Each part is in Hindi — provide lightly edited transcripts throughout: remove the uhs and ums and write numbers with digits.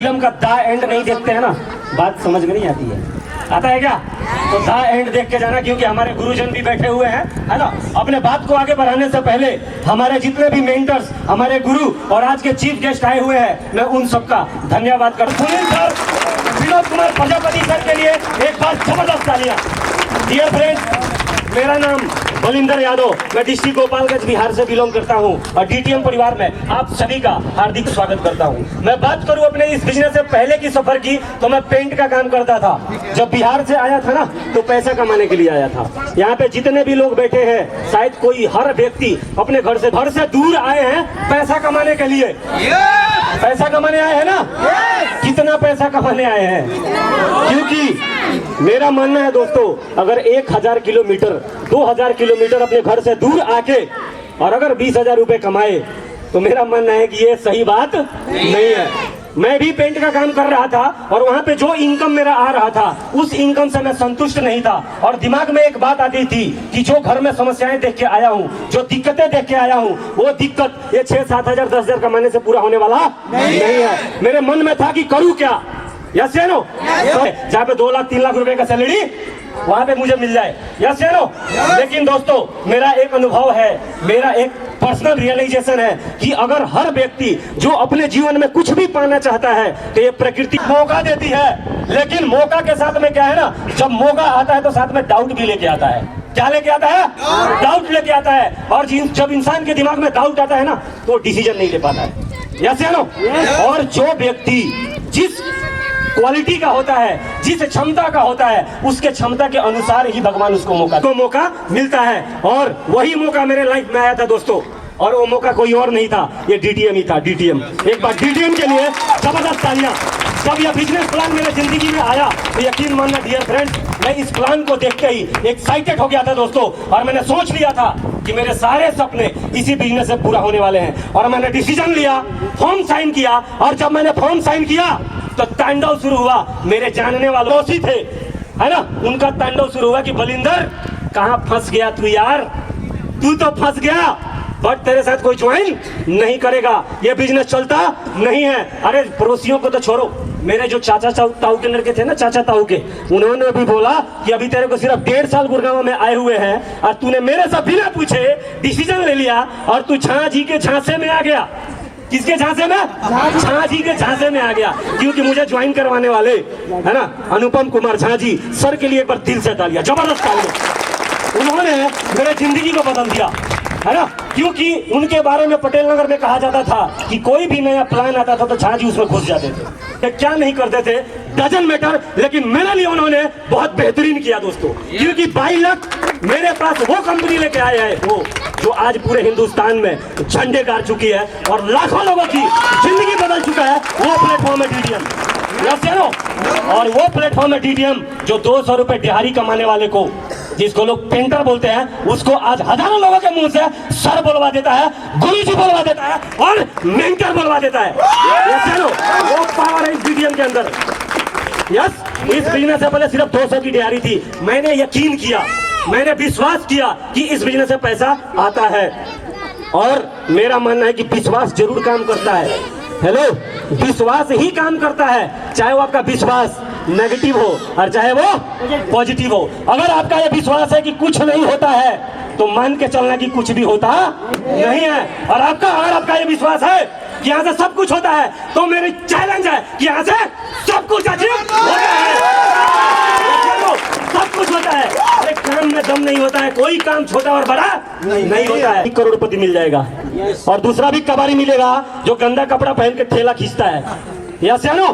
फिल्म का दा एंड नहीं देखते हैं ना, बात समझ में नहीं आती है। आता है क्या? तो दा एंड देख के जाना, क्योंकि हमारे गुरुजन भी बैठे हुए हैं, है ना। अपने बात को आगे बढ़ाने से पहले हमारे जितने भी मेंटर्स, हमारे गुरु और आज के चीफ गेस्ट आए हुए हैं, मैं उन सबका धन्यवाद करता हूं। सुनील सर, विनोद कुमार प्रजापति सर के लिए एक बार जबरदस्त तालियां। डियर फ्रेंड्स, मेरा नाम बलिंदर यादव, मैं डिस्ट्रिक्ट गोपालगंज बिहार से बिलोंग करता हूं और डीटीएम परिवार में आप सभी का हार्दिक स्वागत करता हूं। मैं बात करूं अपने इस बिजनेस से पहले की सफर की, तो मैं पेंट का काम करता था। जब बिहार से आया था ना, तो पैसा कमाने के लिए आया था। यहाँ पे जितने भी लोग बैठे हैं, शायद कोई हर व्यक्ति अपने घर से दूर आए हैं पैसा कमाने के लिए। पैसा कमाने आए हैं ना? कितना पैसा कमाने आए हैं? क्योंकि मेरा मानना है दोस्तों, अगर 1000 किलोमीटर 2000 किलोमीटर अपने घर से दूर आके और अगर 20,000 रुपए कमाए, तो मेरा मानना है कि ये सही बात नहीं है। मैं भी पेंट का काम कर रहा था और वहां पे जो इनकम मेरा आ रहा था, उस इनकम से मैं संतुष्ट नहीं था। और दिमाग में एक बात आती थी कि जो घर में समस्याएं देख के आया हूँ, जो दिक्कतें देख के आया हूँ, वो दिक्कत ये 6-7 हजार 10,000 कमाने से पूरा होने वाला नहीं है। मेरे मन में था कि करूँ क्या, यस या नो? जहाँ पे 2 लाख 3 लाख रुपए का सैलरी वहां पे मुझे मिल जाए, यस या नो? लेकिन दोस्तों, मेरा एक अनुभव है, मेरा एक पर्सनल रियलाइजेशन है कि अगर हर व्यक्ति जो अपने जीवन में कुछ भी पाना चाहता है, तो ये प्रकृति मौका देती है। लेकिन मौका के साथ में क्या है ना, जब मौका आता है तो साथ में डाउट भी लेके आता है। क्या लेके आता है? डाउट लेके आता है। और जब इंसान के दिमाग में डाउट आता है ना, तो डिसीजन नहीं ले पाता है, यस या नो? और जो व्यक्ति जिस क्वालिटी का होता है, जिस क्षमता का होता है, उसके क्षमता के अनुसार ही भगवान उसको मौका मिलता है। और वही मौका मेरे लाइफ में आया था दोस्तों, और वो मौका कोई और नहीं था, ये डीटीएम ही था। डीटीएम, एक बार डीटीएम के लिए जबरदस्त तालियां। जब यह बिजनेस प्लान मेरे जिंदगी में आया, तो यकीन मानना डियर फ्रेंड्स, मैं इस प्लान को देखते ही एक्साइटेड हो गया था दोस्तों। और मैंने सोच लिया था कि मेरे सारे सपने इसी बिजनेस से पूरा होने वाले हैं। और मैंने डिसीजन लिया, फॉर्म साइन किया। और जब मैंने फॉर्म साइन किया, तो तांडव शुरू हुआ। मेरे जानने वाले दोषी थे, है ना, उनका तांडव शुरू हुआ कि बलिंदर कहाँ फंस गया तू यार, तू तो फंस गया, बट तेरे साथ कोई ज्वाइन नहीं करेगा, ये बिजनेस चलता नहीं है। अरे पड़ोसियों को तो छोड़ो, मेरे जो चाचा ताऊ के लड़के थे ना, चाचा ताऊ के, उन्होंने भी बोला कि अभी तेरे को सिर्फ 1.5 साल गुड़गांव में आए हुए हैं और तूने मेरे से बिना पूछे डिसीजन ले लिया और तू झांसी के झांसे में आ गया। किसके झांसे में? झांसी के झांसे में आ गया। क्योंकि मुझे ज्वाइन करवाने वाले, है ना, अनुपम कुमार झा जी, सर के लिए एक बार दिल से तालियां, जबरदस्त तालियां। उन्होंने मेरे जिंदगी को बदल दिया, है ना। क्योंकि उनके बारे में पटेल नगर में कहा जाता था कि कोई भी नया प्लान आता था तो झा जी उसमें घुस जाते थे। क्या नहीं करते थे डजन मैटर, लेकिन मेरे लिए उन्होंने बहुत बेहतरीन किया दोस्तों। क्योंकि 22 लाख मेरे पास वो कंपनी लेके आए हैं, वो जो आज पूरे हिंदुस्तान में झंडे गाड़ चुकी है और लाखों लोगों की जिंदगी बदल चुका है। वो प्लेटफॉर्म है डीटीएम, यस या नो? और वो प्लेटफॉर्म है डीटीएम जो 200 रुपए दिहाड़ी कमाने वाले को, जिसको लोग पेंटर बोलते हैं, उसको आज हजारों लोगों के मुंह से सर बोलवा देता है, गुरुजी बोलवा देता है और मेंटर बोलवा देता है, यस या नो? वो पावर है इस डीटीएम के अंदर। यस, इस बिजनेस से पहले सिर्फ 200 की दिहाड़ी थी। मैंने यकीन किया, मैंने विश्वास किया कि इस बिजनेस से पैसा आता है। और मेरा मानना है कि विश्वास जरूर काम करता है। हेलो, विश्वास ही काम करता है, चाहे वो आपका विश्वास नेगेटिव हो और चाहे वो पॉजिटिव हो। अगर आपका ये विश्वास है कि कुछ नहीं होता है, तो मान के चलना कि कुछ भी होता नहीं है। और अगर आपका ये विश्वास है कि यहाँ से सब कुछ होता है, तो मेरी चैलेंज है कि यहाँ से सब कुछ अचीव होता है, सब कुछ होता है। एक काम में दम नहीं होता है, कोई काम छोटा और बड़ा नहीं होता है। 1 करोड़पति मिल जाएगा और दूसरा भी कबाड़ी मिलेगा जो गंदा कपड़ा पहन के ठेला खींचता है, यस या नो?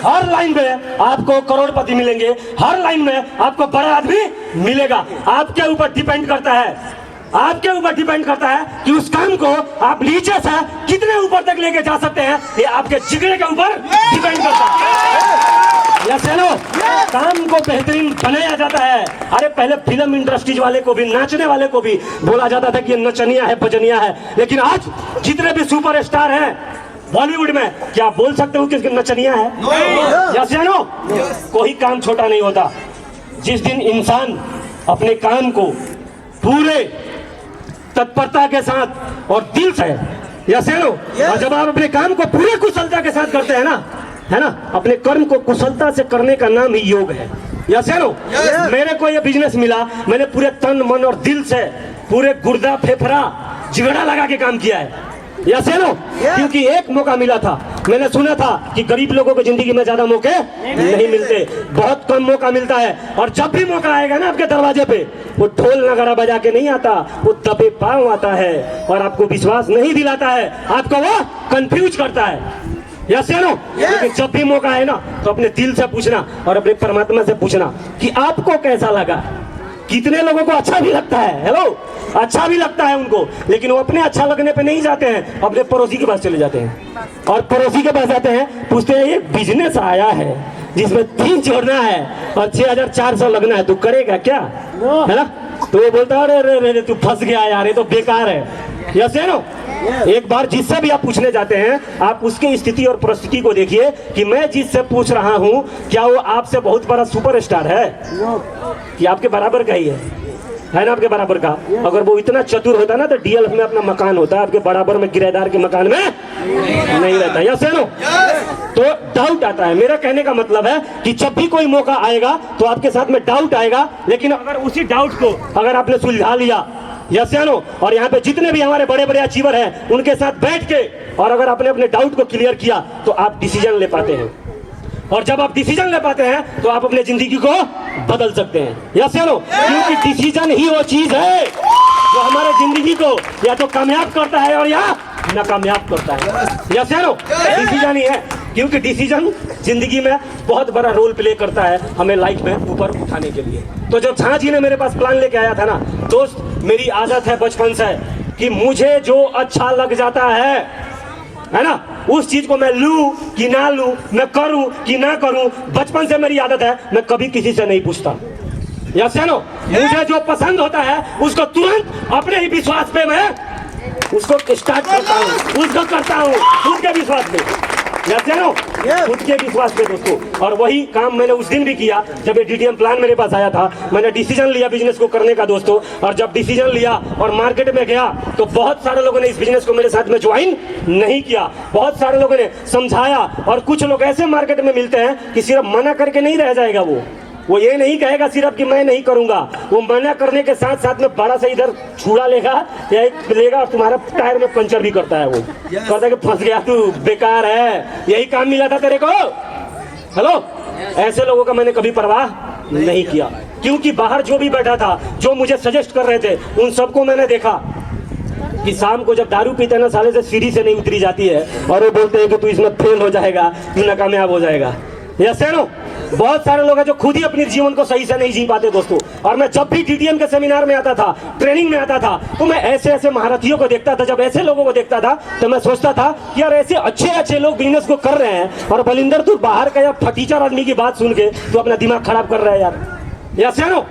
हर लाइन में आपको करोड़पति मिलेंगे, हर लाइन में आपको बड़ा आदमी मिलेगा। आपके ऊपर डिपेंड करता है, आपके ऊपर डिपेंड करता है कि उस काम को आप नीचे से कितने ऊपर तक लेके जा सकते हैं। ये आपके जिगरे के ऊपर डिपेंड करता है, यस या नो? काम को बेहतरीन बनाया जाता है। अरे पहले फिल्म इंडस्ट्रीज वाले को भी, नाचने वाले को भी बोला जाता था कि ये नचनिया है, बजनिया है। लेकिन आज जितने भी सुपर स्टार हैं बॉलीवुड में, क्या आप बोल सकते हो कि नचनिया है? यस या नो? कोई काम छोटा नहीं होता। जिस दिन इंसान अपने काम को पूरे तत्परता के साथ और दिल से, यस या नो? और जब आप अपने काम को पूरे कुशलता के साथ करते हैं ना, है ना, अपने कर्म को कुशलता से करने का नाम ही योग है। यस है नो? मेरे को ये बिजनेस मिला, मैंने पूरे तन मन और दिल से पूरे गुर्दा फेफड़ा जिगड़ा लगा के काम किया है। यस है नो? क्योंकि एक मौका मिला था। मैंने सुना था कि गरीब लोगों को जिंदगी में ज्यादा मौके नहीं मिलते, बहुत कम मौका मिलता है। और जब भी मौका आएगा ना आपके दरवाजे पे, वो ढोल नगाड़ा बजा के नहीं आता, वो दबे पांव आता है और आपको विश्वास नहीं दिलाता है, आपको वो कंफ्यूज करता है। यस है नो? लेकिन जब भी मौका है ना, तो अपने दिल से पूछना और अपने परमात्मा से पूछना कि आपको कैसा लगा। कितने लोगों को अच्छा भी लगता है, हेलो, अच्छा भी लगता है उनको, लेकिन वो अपने अच्छा लगने पे नहीं जाते हैं, अपने पड़ोसी के पास चले जाते हैं और पड़ोसी के पास जाते हैं, पूछते हैं ये बिजनेस आया है जिसमें 3 जोड़ना है और 6400 लगना है, तू करेगा क्या, है ना? तो वो बोलता है अरे अरे तू फंस गया यार, ये तो बेकार है। यस है नो? एक बार जिससे भी आप पूछने जाते हैं, आप उसकी स्थिति और परिस्थिति को देखिए कि मैं जिससे पूछ रहा हूं, क्या वो आपसे बहुत बड़ा सुपरस्टार है कि आपके बराबर का ही है ना, आपके बराबर का। अगर वो इतना चतुर होता ना तो डीएलएफ में अपना मकान होता, आपके बराबर में किराएदार के मकान में नहीं रहता। यस है नो? तो डाउट आता है। मेरा कहने का मतलब है कि जब भी कोई मौका आएगा तो आपके साथ में डाउट आएगा, लेकिन अगर उसी डाउट को अगर आपने सुलझा लिया, यस या नो, और यहाँ पे जितने भी हमारे बड़े बड़े अचीवर हैं उनके साथ बैठ के और अगर आपने अपने डाउट को क्लियर किया तो आप डिसीजन ले पाते हैं, और जब आप डिसीजन ले पाते हैं तो आप अपने जिंदगी को बदल सकते हैं। यस या नो? क्योंकि डिसीजन ही वो चीज है जो हमारे जिंदगी को या तो कामयाब करता है और या नाकामयाब करता है। यस या नो? डिसीजन ही है, क्योंकि डिसीजन जिंदगी में बहुत बड़ा रोल प्ले करता है हमें लाइफ में ऊपर उठाने के लिए। तो जब झाँ जी ने मेरे पास प्लान लेके आया था ना दोस्त, मेरी आदत है बचपन से कि मुझे जो अच्छा लग जाता है ना, उस चीज को मैं लूं कि ना लूं, मैं करूं कि ना करूं, बचपन से मेरी आदत है, मैं कभी किसी से नहीं पूछता। यस या नो? मुझे जो पसंद होता है उसको तुरंत अपने ही विश्वास पे मैं उसको स्टार्ट करता हूँ, उसको करता हूँ खुद के विश्वास पे। यस या नो? खुद के विश्वास पे दोस्तों। और वही काम मैंने उस दिन भी किया जब ये डीटीएम प्लान मेरे पास आया था। मैंने डिसीजन लिया बिजनेस को करने का दोस्तों, और जब डिसीजन लिया और मार्केट में गया तो बहुत सारे लोगों ने इस बिजनेस को मेरे साथ में ज्वाइन नहीं किया, बहुत सारे लोगों ने समझाया। और कुछ लोग ऐसे मार्केट में मिलते हैं कि सिर्फ मना करके नहीं रह जाएगा, वो ये नहीं कहेगा सिर्फ कि मैं नहीं करूंगा, वो मना करने के साथ साथ में बड़ा सा इधर छुड़ा लेगा या एक लेगा और तुम्हारा टायर में पंचर भी करता है। वो कहता है कि फंस गया तू, बेकार है, यही काम मिला था तेरे को। हेलो, ऐसे लोगों का मैंने कभी परवाह नहीं किया, क्योंकि बाहर जो भी बैठा था, जो मुझे सजेस्ट कर रहे थे, उन सबको मैंने देखा कि शाम को जब दारू पीते ना साले से सीढ़ी से नहीं उतरी जाती है और वो बोलते हैं कि तू इसमें फेल हो जाएगा, तू नाकामयाब हो जाएगा। यस है नो? बहुत सारे लोग हैं जो खुद ही अपने जीवन को सही से नहीं जी पाते दोस्तों। और मैं जब भी डीटीएम के सेमिनार में आता था, ट्रेनिंग में आता था, तो मैं ऐसे ऐसे महारथियों को देखता था। जब ऐसे लोगों को देखता था तो मैं सोचता था कि यार ऐसे अच्छे अच्छे लोग बिजनेस को कर रहे हैं और बलिंदर तू बाहर का या फटीचर आदमी की बात सुन के तू अपना दिमाग खराब कर रहा है यार। यस है नो?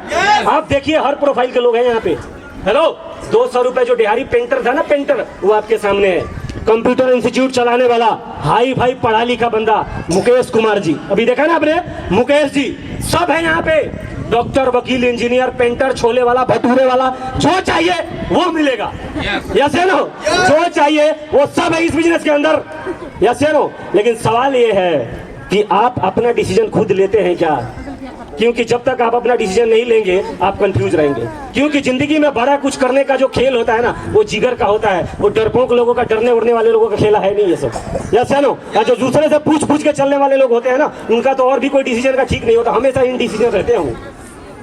आप देखिए हर प्रोफाइल के लोग हैं यहाँ पे। हेलो, 200 रुपए जो बिहारी पेंटर था ना, पेंटर, वो आपके सामने है। कंप्यूटर इंस्टीट्यूट चलाने वाला हाई फाई पढ़ा लिखा बंदा मुकेश कुमार जी, अभी देखा ना आपने, मुकेश जी, सब है यहाँ पे। डॉक्टर, वकील, इंजीनियर, पेंटर, छोले वाला, भटूरे वाला, जो चाहिए वो मिलेगा। यस है नो? जो चाहिए वो सब है इस बिजनेस के अंदर। यस है नो? लेकिन सवाल ये है कि आप अपना डिसीजन खुद लेते हैं क्या? क्योंकि जब तक आप अपना डिसीजन नहीं लेंगे आप कंफ्यूज रहेंगे। क्योंकि जिंदगी में बड़ा कुछ करने का जो खेल होता है ना, वो जिगर का होता है, वो डरपोक लोगों का, डरने उड़ने वाले लोगों का खेला है नहीं ये सब। यस है नो? या जो दूसरे से पूछ पूछ के चलने वाले लोग होते हैं ना, उनका तो और भी कोई डिसीजन का ठीक नहीं होता, हमेशा इनडिसीजन रहते हैं वो।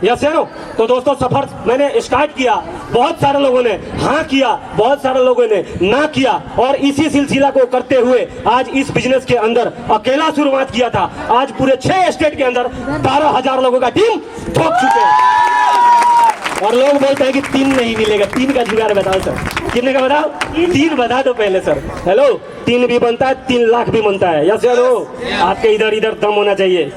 यस है नो? तो दोस्तों सफर मैंने स्टार्ट किया, बहुत सारे लोगों ने हाँ किया, बहुत सारे लोगों ने ना किया, और इसी सिलसिला को करते हुए आज इस बिजनेस के अंदर अकेला शुरुआत किया था, आज पूरे 6 स्टेट के अंदर 12,000 लोगों का टीम ठोक चुके हैं। और लोग बोलते हैं कि 3 नहीं मिलेगा, 3 का जुगाड़ बताओ सर, कितने का बताओ? 3 बता दो पहले सर। हेलो, 3 भी बनता है, 3 लाख भी बनता है। Yes no? आपके इधर इधर दम होना चाहिए,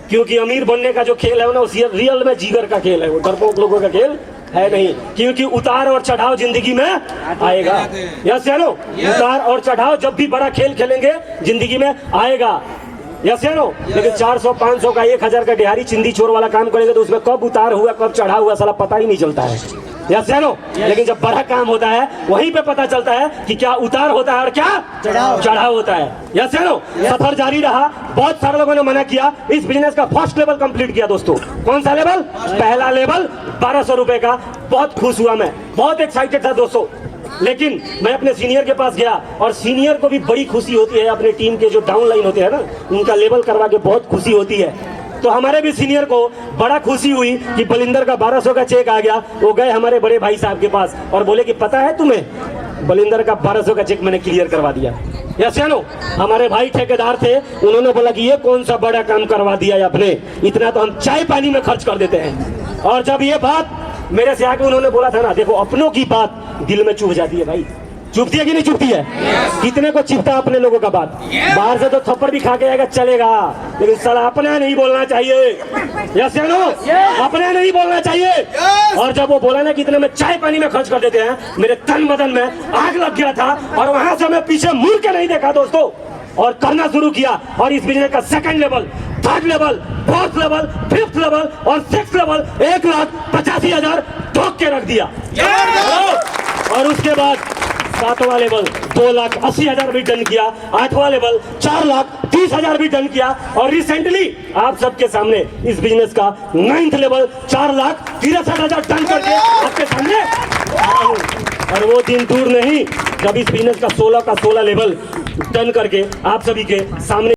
क्योंकि अमीर बनने का जो खेल है ना, उस रियल में जीगर का खेल है, वो डरपोक लोगों का खेल है नहीं। क्योंकि उतार और चढ़ाव जिंदगी में आएगा। यस या नो? उतार और चढ़ाव जब भी बड़ा खेल खेलेंगे जिंदगी में आएगा। यस या नो? लेकिन 400, 500 का, 1000 का दिहाड़ी चिंदी चोर वाला काम करेंगे तो उसमें कब उतार हुआ कब चढ़ा हुआ साला पता ही नहीं चलता है। यस या नो? लेकिन जब बड़ा काम होता है वहीं पे पता चलता है कि क्या उतार होता है और क्या चढ़ाव होता है। यस या नो? सफर जारी रहा, बहुत सारे लोगों ने मना किया, इस बिजनेस का फर्स्ट लेवल कंप्लीट किया दोस्तों। कौन सा लेवल? पहला लेवल 1200 रुपए का। बहुत खुश हुआ मैं, बहुत एक्साइटेड था दोस्तों। लेकिन मैं अपने सीनियर के पास गया और सीनियर को भी बड़ी खुशी होती है, अपने टीम के जो डाउन लाइन होते हैं ना, उनका लेवल करवा के बहुत खुशी होती है। तो हमारे भी सीनियर को बड़ा खुशी हुई कि बलिंदर का 1200 का चेक आ गया। वो गए हमारे बड़े भाई साहब के पास और बोले कि पता है तुम्हें, बलिंदर का 1200 का चेक मैंने क्लियर करवा दिया। यस या नो? हमारे भाई ठेकेदार थे, उन्होंने बोला कि ये कौन सा बड़ा काम करवा दिया है आपने, इतना तो हम चाय पानी में खर्च कर देते हैं। और जब ये बात मेरे से आके उन्होंने बोला था ना, देखो अपनों की बात दिल में चुभ जाती है भाई। चुभती है कि नहीं चुभती है? कितने को चिपता अपने लोगों का बात? बाहर से तो थप्पड़ भी खा के आएगा चलेगा, लेकिन साला अपने नहीं बोलना चाहिए। यस या नो? अपने नहीं बोलना चाहिए। और जब वो बोला ना कि इतने में चाय पानी में खर्च कर देते हैं, मेरे तन बदन में आग लग गया था और वहां से मैं पीछे मुड़ के नहीं देखा दोस्तों, और करना शुरू किया। और इस बिजनेस का second level, third level, fourth level, fifth level और सिक्स लेवल 1,85,000 ठोक के रख दिया। और उसके बाद 7वां लेवल 2,80,000 भी डन किया, 8वां लेवल 4,30,000 भी डन किया, और रिसेंटली आप सबके सामने इस बिजनेस का 9th लेवल 4,63,000 डन करके आपके सामने आया हूं। और वो दिन दूर नहीं जब इस बिजनेस का 16 का 16 लेवल डन करके आप सभी के सामने